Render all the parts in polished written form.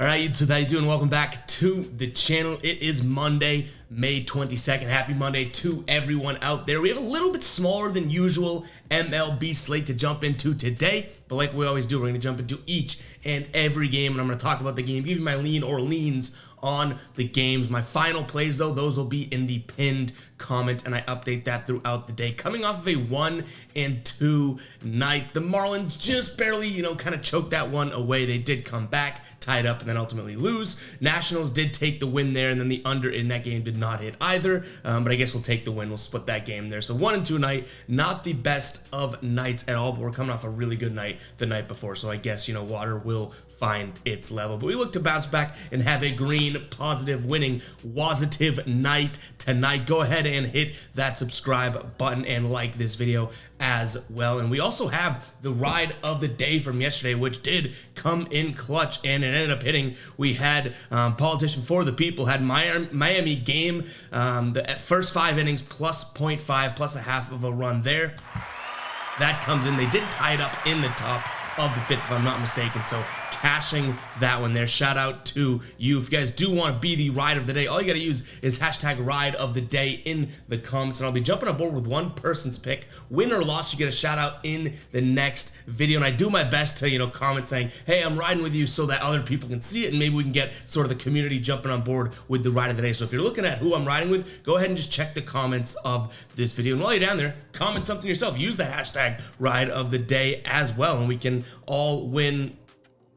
All right, YouTube, how you doing? Welcome back to the channel. It is Monday, May 22nd. Happy Monday to everyone out there. We have a little bit smaller than usual MLB slate to jump into today, but like we always do, we're going to jump into each and every game, and I'm going to talk about the game, give you my lean or leans on the games. My final plays, though, those will be in the pinned comment, and I update that throughout the day. Coming off of a 1-2 night, the Marlins just barely, kind of choked that one away. They did come back, tied up, and then ultimately lose. Nationals did take the win there, and then the under in that game did not hit either, but I guess we'll take the win. We'll split that game there. So 1-2 night, not the best of nights at all, but we're coming off a really good night the night before, so I guess, water will find its level. But we look to bounce back and have a green, positive, winning, positive night tonight. Go ahead and hit that subscribe button and like this video as well. And we also have the ride of the day from yesterday, which did come in clutch, and it ended up hitting. We had Politician for the People, had Miami game, the first 5 innings plus 0.5 plus a half of a run there. That comes in. They did tie it up in the top of the 5th, if I'm not mistaken, so cashing that one there. Shout out to you. If you guys do want to be the ride of the day, all you got to use is hashtag ride of the day in the comments, and I'll be jumping aboard with one person's pick. Win or loss, you get a shout out in the next video, and I do my best to comment saying, hey, I'm riding with you, so that other people can see it, and maybe we can get sort of the community jumping on board with the ride of the day. So if you're looking at who I'm riding with, go ahead and just check the comments of this video, and while you're down there, comment something yourself. Use that hashtag ride of the day as well, and we can all win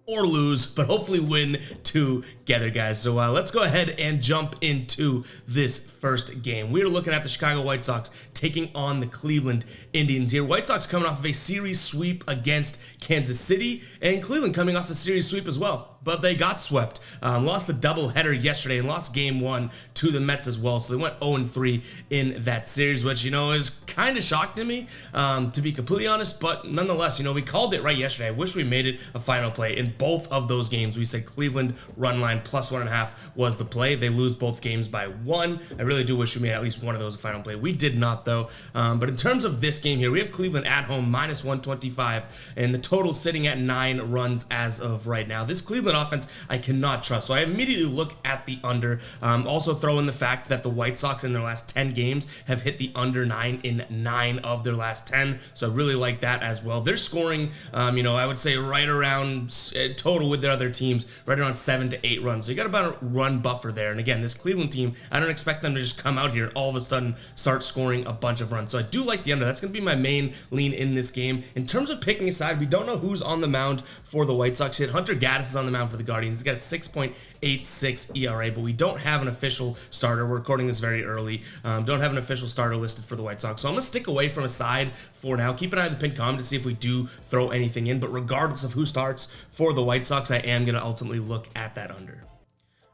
or lose, but hopefully win together, guys. So let's go ahead and jump into this first game. We're looking at the Chicago White Sox taking on the Cleveland Indians here. White Sox coming off of a series sweep against Kansas City, and Cleveland coming off a series sweep as well, but they got swept. Lost the doubleheader yesterday and lost game 1 to the Mets as well, so they went 0-3 in that series, which, is kind of shocking to me, to be completely honest, but nonetheless, we called it right yesterday. I wish we made it a final play. In both of those games, we said Cleveland run line plus 1.5 was the play. They lose both games by 1. I really do wish we made at least one of those a final play. We did not, though. But in terms of this game here, we have Cleveland at home minus 125, and the total sitting at 9 runs as of right now. This Cleveland offense I cannot trust, so I immediately look at the under. Also throw in the fact that the White Sox in their last 10 games have hit the under 9 in 9 of their last 10, so I really like that as well. They're scoring, I would say right around total with their other teams, right around 7 to 8 runs, so you got about a run buffer there. And again, this Cleveland team, I don't expect them to just come out here and all of a sudden start scoring a bunch of runs, so I do like the under. That's going to be my main lean in this game. In terms of picking a side, we don't know who's on the mound for the White Sox yet. Hunter Gaddis is on the mound for the Guardians. He's got a 6.86 ERA, but we don't have an official starter. We're recording this very early. Don't have an official starter listed for the White Sox, so I'm going to stick away from a side for now. Keep an eye on the pinned comment to see if we do throw anything in, but regardless of who starts for the White Sox, I am going to ultimately look at that under.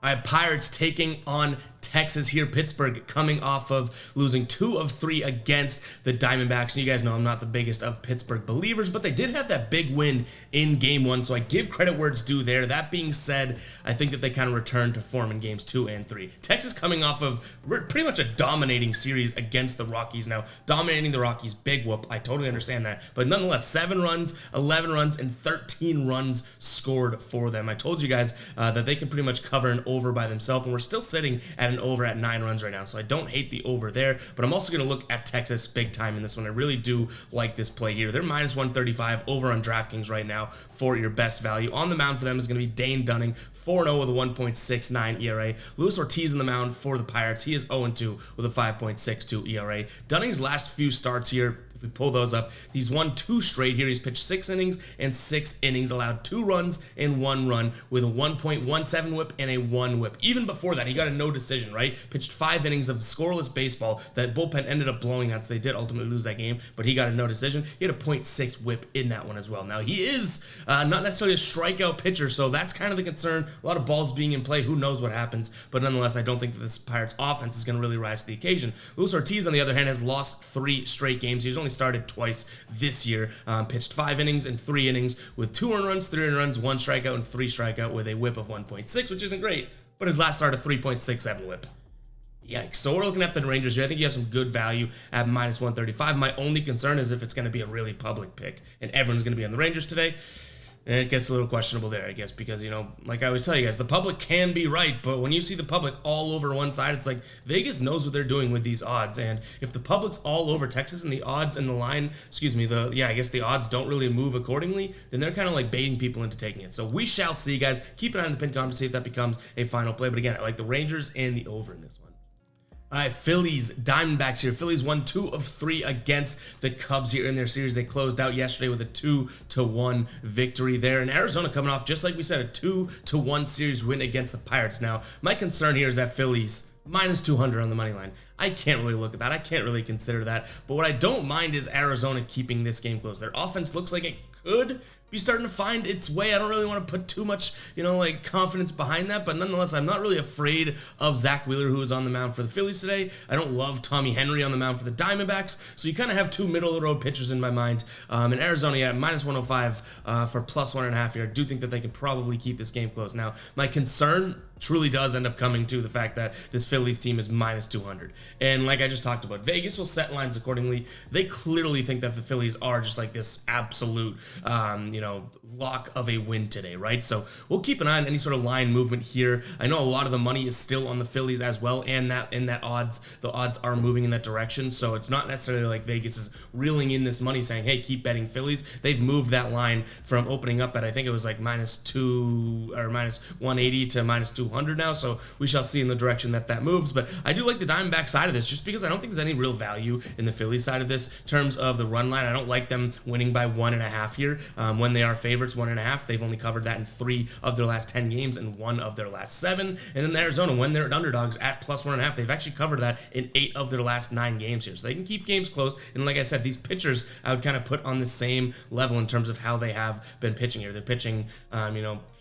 All right, Pirates taking on Texas here. Pittsburgh coming off of losing 2 of 3 against the Diamondbacks. And you guys know I'm not the biggest of Pittsburgh believers, but they did have that big win in game 1, so I give credit where it's due there. That being said, I think that they kind of returned to form in games 2 and 3. Texas coming off of pretty much a dominating series against the Rockies. Now, dominating the Rockies, big whoop. I totally understand that. But nonetheless, 7 runs, 11 runs, and 13 runs scored for them. I told you guys that they can pretty much cover an over by themselves, and we're still sitting at an over at 9 runs right now, so I don't hate the over there, but I'm also going to look at Texas big time in this one. I really do like this play here. They're minus 135 over on DraftKings right now for your best value. On the mound for them is going to be Dane Dunning, 4-0 with a 1.69 ERA. Luis Ortiz on the mound for the Pirates. He is 0-2 with a 5.62 ERA. Dunning's last few starts here, if we pull those up, he's won 2 straight here. He's pitched 6 innings and 6 innings, allowed 2 runs and 1 run with a 1.17 whip and a 1 whip. Even before that, he got a no decision, right? Pitched 5 innings of scoreless baseball. That bullpen ended up blowing out, so they did ultimately lose that game, but he got a no decision. He had a 0.6 whip in that one as well. Now, he is not necessarily a strikeout pitcher, so that's kind of the concern. A lot of balls being in play. Who knows what happens? But nonetheless, I don't think that this Pirates offense is going to really rise to the occasion. Luis Ortiz, on the other hand, has lost 3 straight games. He's only started twice this year. Pitched 5 innings and 3 innings with 2 earned runs, 3 earned runs, 1 strikeout, and 3 strikeout with a whip of 1.6, which isn't great, but his last start a 3.67 whip. Yikes. So we're looking at the Rangers here. I think you have some good value at minus 135. My only concern is if it's going to be a really public pick and everyone's going to be on the Rangers today. And it gets a little questionable there, I guess, because, like I always tell you guys, the public can be right, but when you see the public all over one side, it's like Vegas knows what they're doing with these odds. And if the public's all over Texas and the odds and the line, I guess the odds don't really move accordingly, then they're kind of like baiting people into taking it. So we shall see, guys. Keep an eye on the pin comment to see if that becomes a final play. But again, I like the Rangers and the over in this one. All right, Phillies, Diamondbacks here. Phillies won 2 of 3 against the Cubs here in their series. They closed out yesterday with a 2-1 victory there. And Arizona coming off, just like we said, a 2-1 series win against the Pirates. Now, my concern here is that Phillies minus 200 on the money line. I can't really look at that. I can't really consider that. But what I don't mind is Arizona keeping this game close. Their offense looks like it could be starting to find its way. I don't really want to put too much, confidence behind that, but nonetheless, I'm not really afraid of Zach Wheeler, who is on the mound for the Phillies today. I don't love Tommy Henry on the mound for the Diamondbacks, so you kind of have 2 middle-of-the-road pitchers in my mind. In Arizona, yeah, minus 105 for plus 1.5 here. I do think that they can probably keep this game close. Now, my concern truly does end up coming to the fact that this Phillies team is minus 200. And like I just talked about, Vegas will set lines accordingly. They clearly think that the Phillies are just like this absolute, lock of a win today, right? So we'll keep an eye on any sort of line movement here. I know a lot of the money is still on the Phillies as well, and the odds are moving in that direction. So it's not necessarily like Vegas is reeling in this money saying, hey, keep betting Phillies. They've moved that line from opening up at, I think it was like -2 or minus 180 to minus 200 now. So we shall see in the direction that moves. But I do like the Diamondback side of this just because I don't think there's any real value in the Phillies side of this in terms of the run line. I don't like them winning by 1.5 here when they are favorites 1.5. They've only covered that in 3 of their last 10 games and 1 of their last 7. And then Arizona, when they're underdogs at plus 1.5, they've actually covered that in 8 of their last 9 games here. So they can keep games close. And like I said, these pitchers I would kind of put on the same level in terms of how they have been pitching here. They're pitching,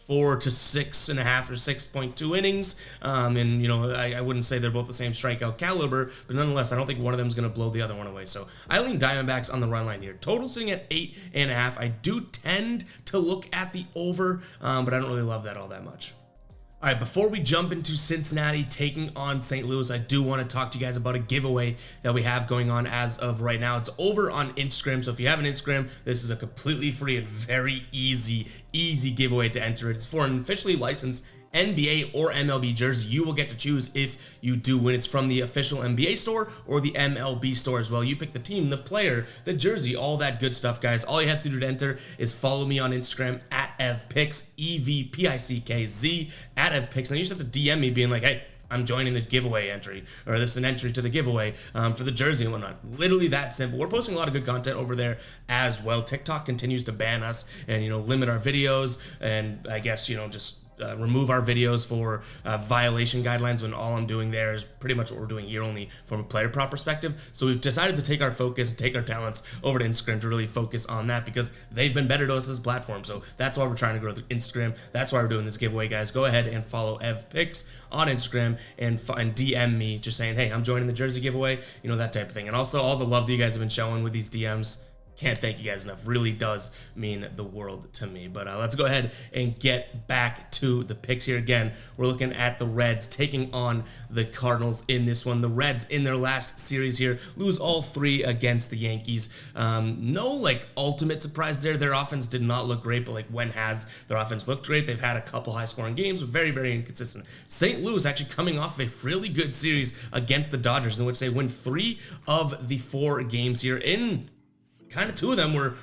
4 to 6.5 or 6.2 innings. I wouldn't say they're both the same strikeout caliber, but nonetheless, I don't think one of them is going to blow the other one away. So I lean Diamondbacks on the run line here. Total sitting at 8.5. I do tend to look at the over, but I don't really love that all that much. All right, before we jump into Cincinnati taking on St. Louis, I do want to talk to you guys about a giveaway that we have going on as of right now. It's over on Instagram, so if you have an Instagram, this is a completely free and very easy giveaway to enter it. It's for an officially licensed NBA or MLB jersey. You will get to choose if you do win. It's from the official NBA store or the MLB store as well. You pick the team, the player, the jersey, all that good stuff, guys. All you have to do to enter is follow me on Instagram at evpickz, EVPICKZ, at evpickz. And you just have to DM me being like, hey, I'm joining the giveaway entry, or this is an entry to the giveaway for the jersey and whatnot. Literally that simple. We're posting a lot of good content over there as well. TikTok continues to ban us and, limit our videos, and I guess, just remove our videos for violation guidelines, when all I'm doing there is pretty much what we're doing here, only from a player prop perspective. So we've decided to take our focus and take our talents over to Instagram to really focus on that, because they've been better to us as a platform. So that's why we're trying to grow through Instagram. That's why we're doing this giveaway, guys. Go ahead and follow evpickz on Instagram and DM me just saying, hey, I'm joining the jersey giveaway, that type of thing. And also all the love that you guys have been showing with these DMs. Can't thank you guys enough. Really does mean the world to me. But let's go ahead and get back to the picks here. Again, we're looking at the Reds taking on the Cardinals in this one. The Reds in their last series here lose all 3 against the Yankees. No ultimate surprise there. Their offense did not look great, but when has their offense looked great? They've had a couple high scoring games, but very, very inconsistent. St. Louis actually coming off a really good series against the Dodgers, in which they win 3 of the 4 games here. In kind of 2 of them were,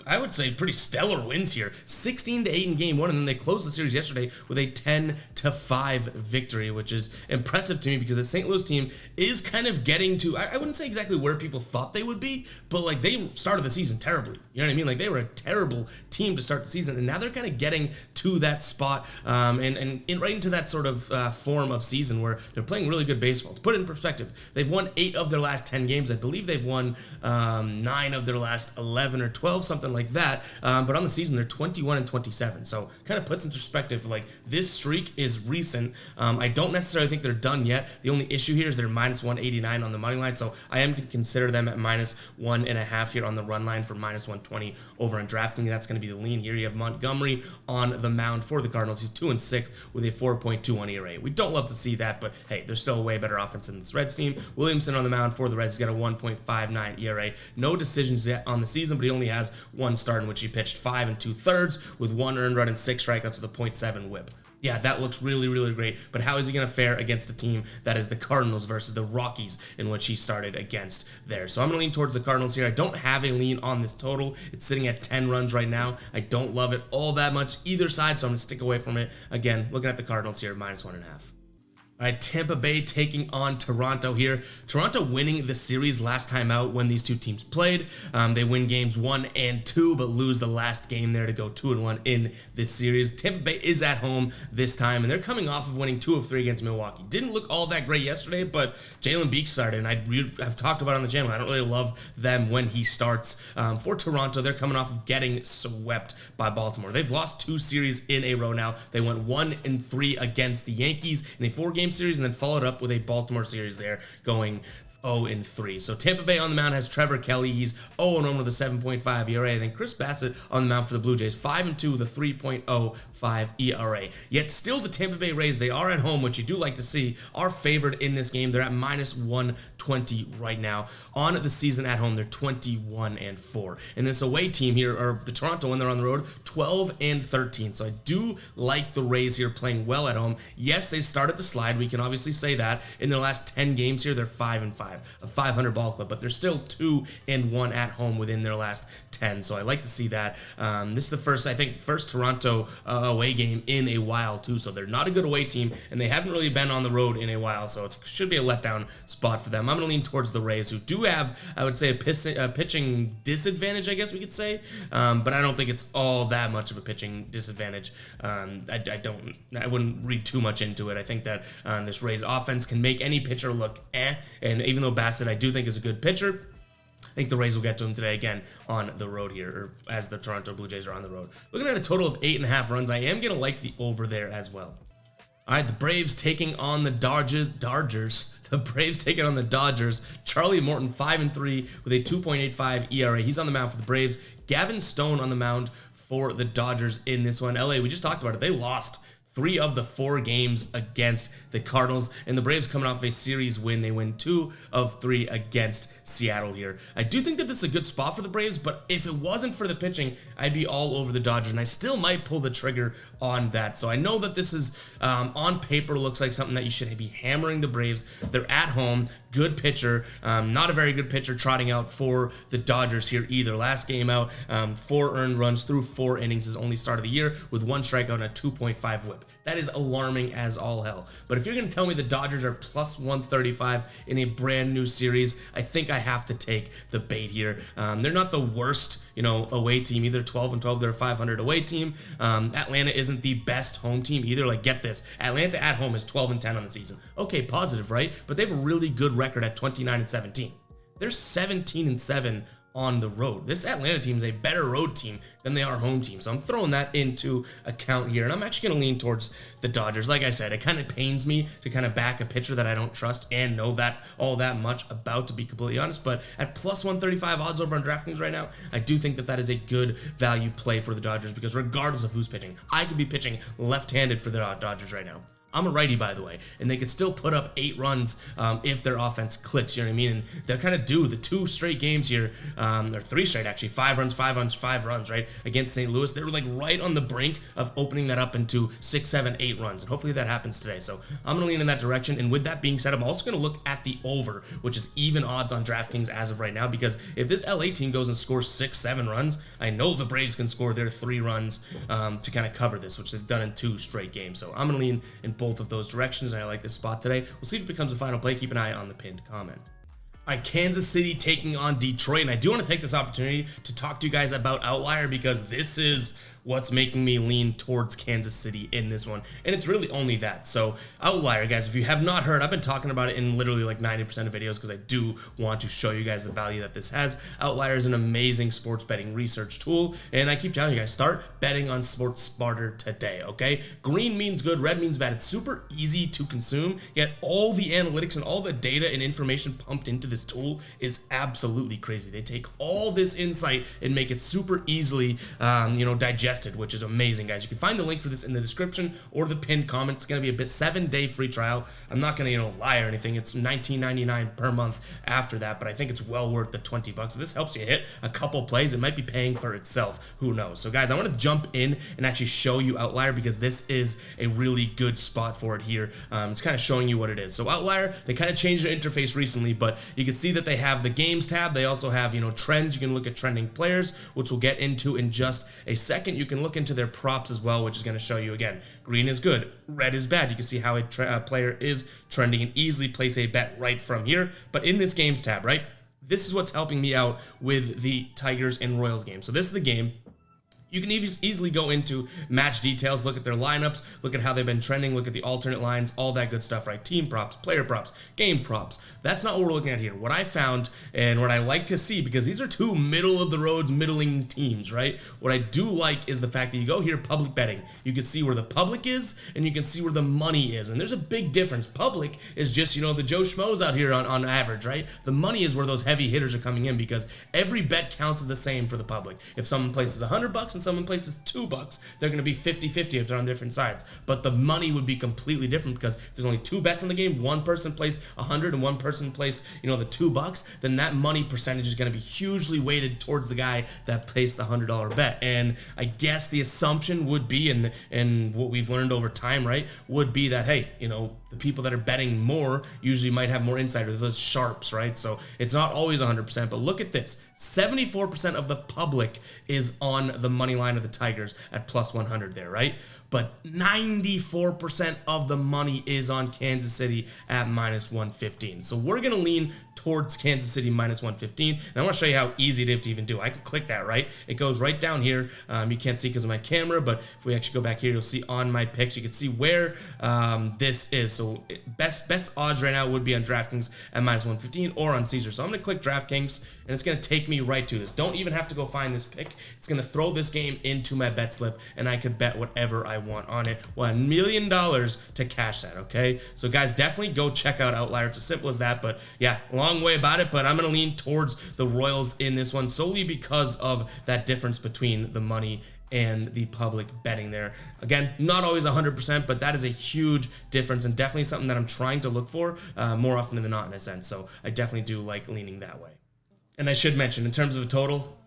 I would say, pretty stellar wins here. 16-8 in game 1, and then they closed the series yesterday with a 10-5 victory, which is impressive to me because the St. Louis team is kind of getting to, I wouldn't say exactly where people thought they would be, but they started the season terribly. You know what I mean? They were a terrible team to start the season, and now they're kind of getting to that spot and right into that sort of form of season where they're playing really good baseball. To put it in perspective, they've won 8 of their last 10 games. I believe they've won 9 of their last 11 or 12, something like that. But on the season, they're 21-27. So kind of puts in perspective, this streak is recent. I don't necessarily think they're done yet. The only issue here is they're minus 189 on the money line. So I am going to consider them at minus 1.5 here on the run line for minus 120 over on DraftKings. That's going to be the lean here. You have Montgomery on the mound for the Cardinals. He's 2-6 with a 4.21 ERA. We don't love to see that, but hey, there's still a way better offense than this Reds team. Williamson on the mound for the Reds. He's got a 1.59 ERA. No decisions yet on the season, but he only has has one start in which he pitched 5 2/3 with 1 earned run and 6 strikeouts with a .7 whip. Yeah, that looks really, really great. But how is he going to fare against the team that is the Cardinals versus the Rockies, in which he started against there? So I'm going to lean towards the Cardinals here. I don't have a lean on this total. It's sitting at 10 runs right now. I don't love it all that much either side, so I'm going to stick away from it. Again, looking at the Cardinals here, -1.5. All right, Tampa Bay taking on Toronto here. Toronto winning the series last time out when these two teams played. They win games 1 and 2, but lose the last game there to go 2-1 in this series. Tampa Bay is at home this time, and they're coming off of winning 2 of 3 against Milwaukee. Didn't look all that great yesterday, but Jalen Beeks started, and I've talked about it on the channel. I don't really love them when he starts. For Toronto, they're coming off of getting swept by Baltimore. They've lost 2 series in a row now. They went 1 and 3 against the Yankees in a 4-game series, and then followed up with a Baltimore series there, going 0 and 3. So Tampa Bay on the mound has Trevor Kelly. He's 0 and 1 with a 7.5 ERA. And then Chris Bassett on the mound for the Blue Jays, 5 and 2 with a 3.05 ERA. Yet still the Tampa Bay Rays, they are at home, which you do like to see, are favored in this game. They're at -120 right now. On the season at home, they're 21 and 4. And this away team here, or the Toronto when they're on the road, 12 and 13. So I do like the Rays here playing well at home. Yes, they started to slide. We can obviously say that. In their last 10 games here, they're 5 and 5. A 500 ball club, but they're still 2 and 1 at home within their last 10. So I like to see that. This is the first Toronto away game in a while too. So they're not a good away team, and they haven't really been on the road in a while. So it should be a letdown spot for them. I'm going to lean towards the Rays, who do have, I would say, a pitching disadvantage, I guess we could say. But I don't think it's all that much of a pitching disadvantage. I wouldn't read too much into it. I think that this Rays offense can make any pitcher look and even though Bassett I do think is a good pitcher, I think the Rays will get to him today again on the road here, or as the Toronto Blue Jays are on the road. Looking at a total of 8.5 runs, I am going to like the over there as well. All right, the Braves taking on the Dodgers. The Braves taking on the Dodgers. Charlie Morton, 5 and 3 with a 2.85 ERA. He's on the mound for the Braves. Gavin Stone on the mound for the Dodgers in this one. LA, we just talked about it. They lost 3 of the 4 games against the Cardinals, and the Braves coming off a series win. They win 2 of 3 against Seattle here. I do think that this is a good spot for the Braves, but if it wasn't for the pitching, I'd be all over the Dodgers, and I still might pull the trigger on that. So I know that this is, on paper, looks like something that you should be hammering the Braves. They're at home, good pitcher, not a very good pitcher trotting out for the Dodgers here either. Last game out, 4 earned runs through 4 innings, his only start of the year, with 1 strikeout and a 2.5 whip. That is alarming as all hell. But if you're going to tell me the Dodgers are +135 in a brand new series, I think I have to take the bait here. They're not the worst, away team either. 12 and 12, they're a 500 away team. Atlanta isn't the best home team either. Like, get this, Atlanta at home is 12 and 10 on the season. Okay, positive, right? But they have a really good record at 29 and 17. They're 17 and 7 on the road. This Atlanta team is a better road team than they are home team. So I'm throwing that into account here. And I'm actually going to lean towards the Dodgers. Like I said, it kind of pains me to kind of back a pitcher that I don't trust and know that all that much about, to be completely honest. But at +135 odds over on DraftKings right now, I do think that that is a good value play for the Dodgers, because regardless of who's pitching, I could be pitching left-handed for the Dodgers right now. I'm a righty, by the way, and they could still put up 8 runs if their offense clicks, you know what I mean? And they're kind of due the 2 straight games here, or 3 straight actually, 5 runs, 5 runs, 5 runs, right, against St. Louis. They were like right on the brink of opening that up into 6, 7, 8 runs, and hopefully that happens today. So I'm going to lean in that direction, and with that being said, I'm also going to look at the over, which is even odds on DraftKings as of right now, because if this LA team goes and scores 6, 7 runs, I know the Braves can score their 3 runs to kind of cover this, which they've done in 2 straight games. So I'm going to lean in both of those directions, and I like this spot today. We'll see if it becomes a final play. Keep an eye on the pinned comment. All right, Kansas City taking on Detroit, and I do want to take this opportunity to talk to you guys about Outlier, because this is what's making me lean towards Kansas City in this one, and it's really only that. So Outlier, guys, if you have not heard, I've been talking about it in literally like 90% of videos, because I do want to show you guys the value that this has. Outlier is an amazing sports betting research tool, and I keep telling you guys, start betting on sports smarter today, okay? Green means good, red means bad. It's super easy to consume, yet all the analytics and all the data and information pumped into this tool is absolutely crazy. They take all this insight and make it super easily, digestible suggested, which is amazing, guys. You can find the link for this in the description or the pinned comment. It's going to be a 7-day free trial. I'm not going to, lie or anything. It's $19.99 per month after that, but I think it's well worth the $20. If this helps you hit a couple plays, it might be paying for itself. Who knows? So, guys, I want to jump in and actually show you Outlier because this is a really good spot for it here. It's kind of showing you what it is. So, Outlier, they kind of changed their interface recently, but you can see that they have the games tab. They also have, trends. You can look at trending players, which we'll get into in just a second. You can look into their props as well, which is going to show you, again, green is good, red is bad. You can see how a player is trending and easily place a bet right from here. But in this games tab, right, this is what's helping me out with the Tigers and Royals game. So this is the game. You can easily go into match details, look at their lineups, look at how they've been trending, look at the alternate lines, all that good stuff, right? Team props, player props, game props. That's not what we're looking at here. What I found and what I like to see, because these are two middle-of-the-roads, middling teams, right? What I do like is the fact that you go here, public betting. You can see where the public is, and you can see where the money is. And there's a big difference. Public is just, the Joe Schmoes out here on average, right? The money is where those heavy hitters are coming in because every bet counts as the same for the public. If someone places $100 and someone places $2, they're going to be 50-50 if they're on different sides. But the money would be completely different because if there's only 2 bets in the game, one person plays 100 and one person plays, the $2, then that money percentage is going to be hugely weighted towards the guy that placed the $100 bet. And I guess the assumption would be, and what we've learned over time, right, would be that, hey, the people that are betting more usually might have more insight, or those sharps, right? So it's not always 100%, but look at this. 74% of the public is on the money line of the Tigers at plus 100 there, right? But 94% of the money is on Kansas City at minus 115. So we're going to lean towards Kansas City minus 115. And I want to show you how easy it is to even do. I can click that, right? It goes right down here. You can't see because of my camera, but if we actually go back here, you'll see on my picks, you can see where this is. So best odds right now would be on DraftKings at minus 115 or on Caesar. So I'm going to click DraftKings, and it's going to take me right to this. Don't even have to go find this pick. It's going to throw this game into my bet slip, and I could bet whatever I want on it. $1 million to cash that, okay? So guys, definitely go check out Outlier. It's as simple as that, but yeah, long way about it, but I'm going to lean towards the Royals in this one solely because of that difference between the money and the public betting there. Again, not always 100%, but that is a huge difference and definitely something that I'm trying to look for more often than not in a sense. So I definitely do like leaning that way. And I should mention, in terms of a total,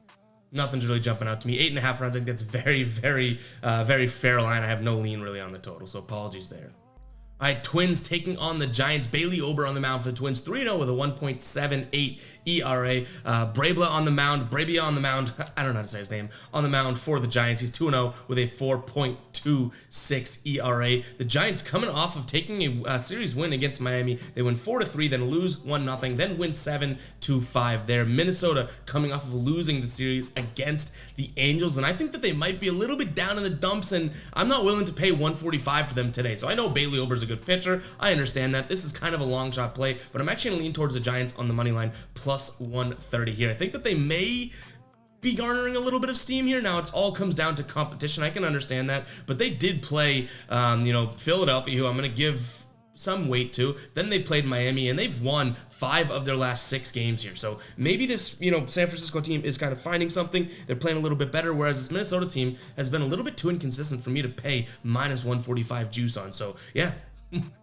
nothing's really jumping out to me. 8.5 runs, I think that's very, very, very fair line. I have no lean really on the total, so apologies there. All right, Twins taking on the Giants. Bailey Ober on the mound for the Twins, 3-0 with a 1.78 ERA. Brabla on the mound, Brabia on the mound, I don't know how to say his name, on the mound for the Giants. He's 2-0 with a 4.26 ERA. The Giants coming off of taking a series win against Miami. They win 4-3, then lose 1-0, then win 7-5 there. Minnesota coming off of losing the series against the Angels, and I think that they might be a little bit down in the dumps, and I'm not willing to pay $145 for them today. So I know Bailey Ober's a good pitcher. I understand that. This is kind of a long shot play, but I'm actually going to lean towards the Giants on the money line plus 130 here. I think that they may be garnering a little bit of steam here. Now, it all comes down to competition. I can understand that, but they did play, Philadelphia, who I'm going to give some weight to. Then they played Miami, and they've won 5 of their last 6 games here. So maybe this, San Francisco team is kind of finding something. They're playing a little bit better, whereas this Minnesota team has been a little bit too inconsistent for me to pay minus 145 juice on. So yeah,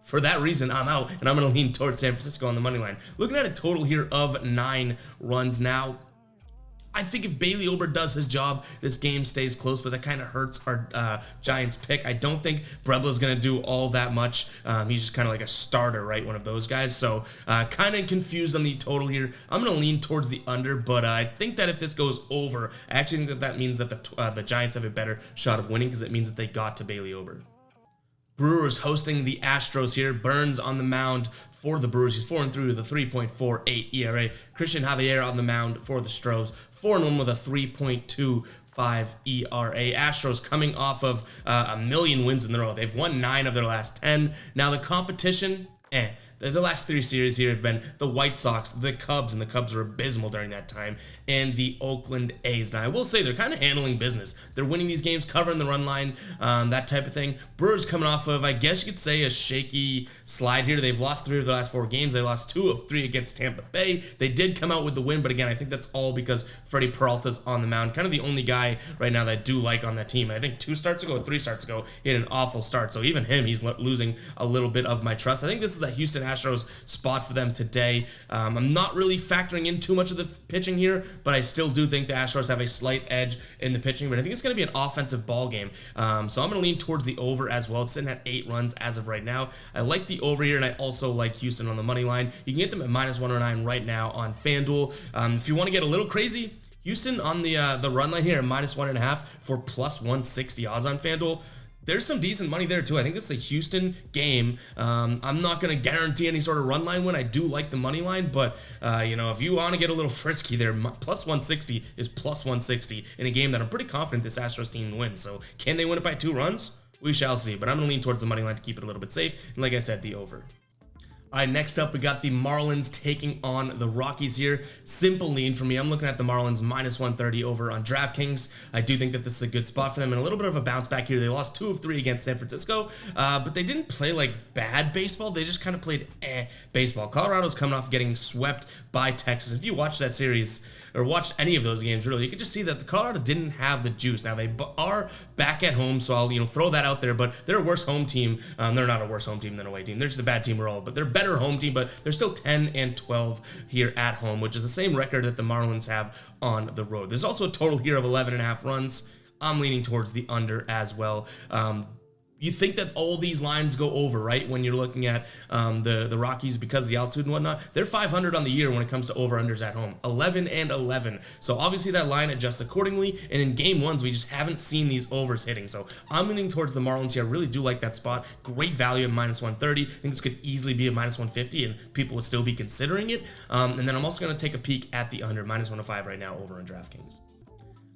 for that reason, I'm out, and I'm going to lean towards San Francisco on the money line. Looking at a total here of 9 runs now. I think if Bailey Ober does his job, this game stays close, but that kind of hurts our Giants pick. I don't think Brebla's going to do all that much. He's just kind of like a starter, right? One of those guys. So kind of confused on the total here. I'm going to lean towards the under, but I think that if this goes over, I actually think that means that the Giants have a better shot of winning because it means that they got to Bailey Ober. Brewers hosting the Astros here. Burns on the mound for the Brewers. He's 4-3 with a 3.48 ERA. Christian Javier on the mound for the Stros. 4-1 with a 3.25 ERA. Astros coming off of a million wins in a row. They've won 9 of their last 10. Now the competition, The last 3 series here have been the White Sox, the Cubs, and the Cubs were abysmal during that time, and the Oakland A's. Now, I will say they're kind of handling business. They're winning these games, covering the run line, that type of thing. Brewers coming off of, I guess you could say, a shaky slide here. They've lost 3 of the last 4 games. They lost 2 of 3 against Tampa Bay. They did come out with the win, but again, I think that's all because Freddie Peralta's on the mound. Kind of the only guy right now that I do like on that team. I think 2 starts ago or 3 starts ago, he had an awful start. So even him, he's losing a little bit of my trust. I think this is the Houston Astros spot for them today. I'm not really factoring in too much of the pitching here, but I still do think the Astros have a slight edge in the pitching, but I think it's going to be an offensive ball game. So I'm going to lean towards the over as well. It's sitting at 8 runs as of right now. I like the over here, and I also like Houston on the money line. You can get them at -109 right now on FanDuel. If you want to get a little crazy, Houston on the run line here at -1.5 for +160 odds on FanDuel. There's some decent money there too. I think this is a Houston game. I'm not going to guarantee any sort of run line win. I do like the money line, but if you want to get a little frisky there, +160 is +160 in a game that I'm pretty confident this Astros team wins. So can they win it by 2 runs? We shall see, but I'm going to lean towards the money line to keep it a little bit safe. And like I said, the over. All right, next up, we got the Marlins taking on the Rockies here. Simple lean for me. I'm looking at the Marlins -130 over on DraftKings. I do think that this is a good spot for them and a little bit of a bounce back here. They lost 2 of 3 against San Francisco, but they didn't play like bad baseball. They just kind of played baseball. Colorado's coming off getting swept by Texas. If you watch that series or watched any of those games, really, you could just see that the Colorado didn't have the juice. Now, they are back at home, so I'll throw that out there, but they're a worse home team. They're not a worse home team than a away team. They're just a bad team overall, but they're better home team, but they're still 10-12 here at home, which is the same record that the Marlins have on the road. There's also a total here of 11.5 runs. I'm leaning towards the under as well. You think that all these lines go over, right? When you're looking at the Rockies because of the altitude and whatnot. They're 500 on the year when it comes to over-unders at home. 11-11. So obviously that line adjusts accordingly. And in game ones, we just haven't seen these overs hitting. So I'm leaning towards the Marlins here. I really do like that spot. Great value at -130. I think this could easily be a -150 and people would still be considering it. And then I'm also going to take a peek at the under, -105 right now over on DraftKings.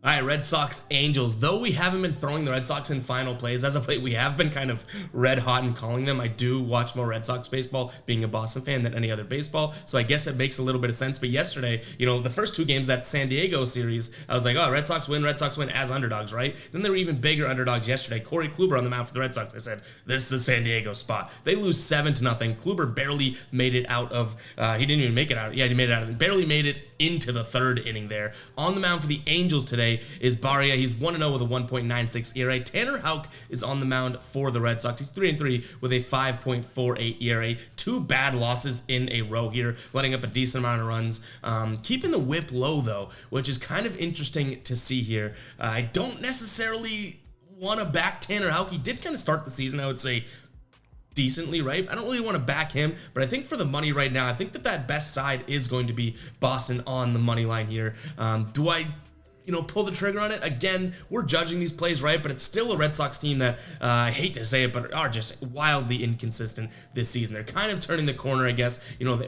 All right, Red Sox, Angels. Though we haven't been throwing the Red Sox in final plays as of late, we have been kind of red hot in calling them. I do watch more Red Sox baseball, being a Boston fan, than any other baseball, so I guess it makes a little bit of sense. But yesterday, the first 2 games, that San Diego series, I was like, oh, Red Sox win as underdogs, right? Then there were even bigger underdogs yesterday. Corey Kluber on the mound for the Red Sox. I said, this is a San Diego spot. They lose 7-0. Kluber barely made it out of, he didn't even make it out. Yeah, he made it out. Barely made it into the 3rd inning there. On the mound for the Angels today is Barria. He's 1-0 with a 1.96 ERA. Tanner Houck is on the mound for the Red Sox. He's 3-3 with a 5.48 ERA. 2 bad losses in a row here, letting up a decent amount of runs. Keeping the whip low, though, which is kind of interesting to see here. I don't necessarily want to back Tanner Houck. He did kind of start the season, I would say, decently, right? I don't really want to back him, but I think for the money right now, I think that best side is going to be Boston on the money line here. Do I pull the trigger on it? Again, we're judging these plays, right? But it's still a Red Sox team that, I hate to say it, but are just wildly inconsistent this season. They're kind of turning the corner, I guess.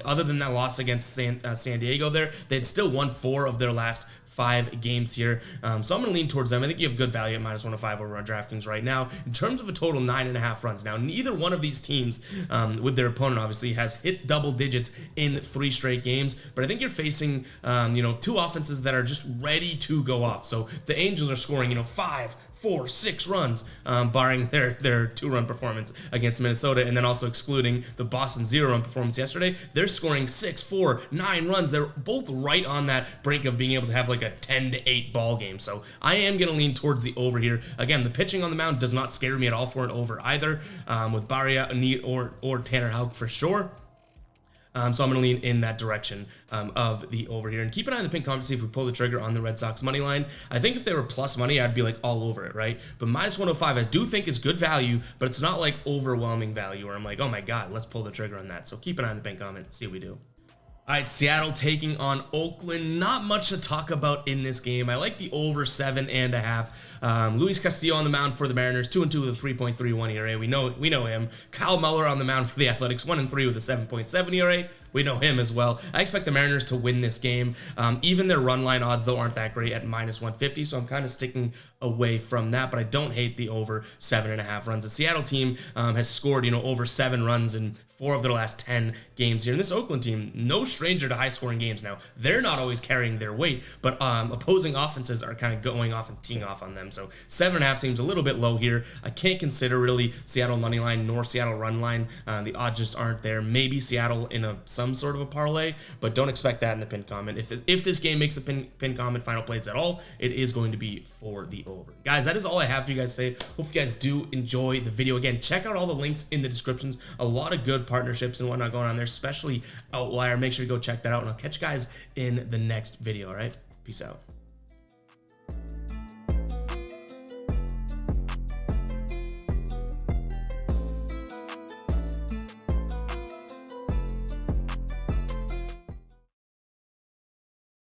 Other than that loss against San Diego there, they'd still won 4 of their last 5 games here. So I'm going to lean towards them. I think you have good value at -105 over on DraftKings right now. In terms of a total 9.5 runs. Now, neither one of these teams with their opponent, obviously, has hit double digits in 3 straight games. But I think you're facing, 2 offenses that are just ready to go off. So the Angels are scoring, 5, 4, 6 runs, barring their 2-run performance against Minnesota, and then also excluding the Boston 0-run performance yesterday. They're scoring 6, 4, 9 runs. They're both right on that brink of being able to have like a 10-8 ball game. So I am going to lean towards the over here. Again, the pitching on the mound does not scare me at all for an over either, with Barria, or Tanner Houck for sure. So I'm going to lean in that direction of the over here. And keep an eye on the pin comment to see if we pull the trigger on the Red Sox money line. I think if they were plus money, I'd be like all over it, right? But -105, I do think is good value, but it's not like overwhelming value where I'm like, oh my God, let's pull the trigger on that. So keep an eye on the pin comment, see what we do. All right, Seattle taking on Oakland. Not much to talk about in this game. I like the over 7.5. Luis Castillo on the mound for the Mariners, 2-2 with a 3.31 ERA. We know him. Kyle Muller on the mound for the Athletics, 1-3 with a 7.7 ERA. We know him as well. I expect the Mariners to win this game. Even their run line odds, though, aren't that great at -150, so I'm kind of sticking away from that, but I don't hate the over 7.5 runs. The Seattle team has scored, over 7 runs in 4 of their last 10 games here. And this Oakland team, no stranger to high-scoring games now. They're not always carrying their weight, but opposing offenses are kind of going off and teeing off on them. So 7.5 seems a little bit low here. I can't consider really Seattle money line nor Seattle run line. The odds just aren't there. Maybe Seattle in some sort of a parlay, but don't expect that in the pinned comment. If this game makes the pinned comment final plays at all, it is going to be for the over. Guys, that is all I have for you guys today. Hope you guys do enjoy the video. Again, check out all the links in the descriptions. A lot of good partnerships and whatnot going on there, especially Outlier. Make sure to go check that out, and I'll catch you guys in the next video. All right, peace out.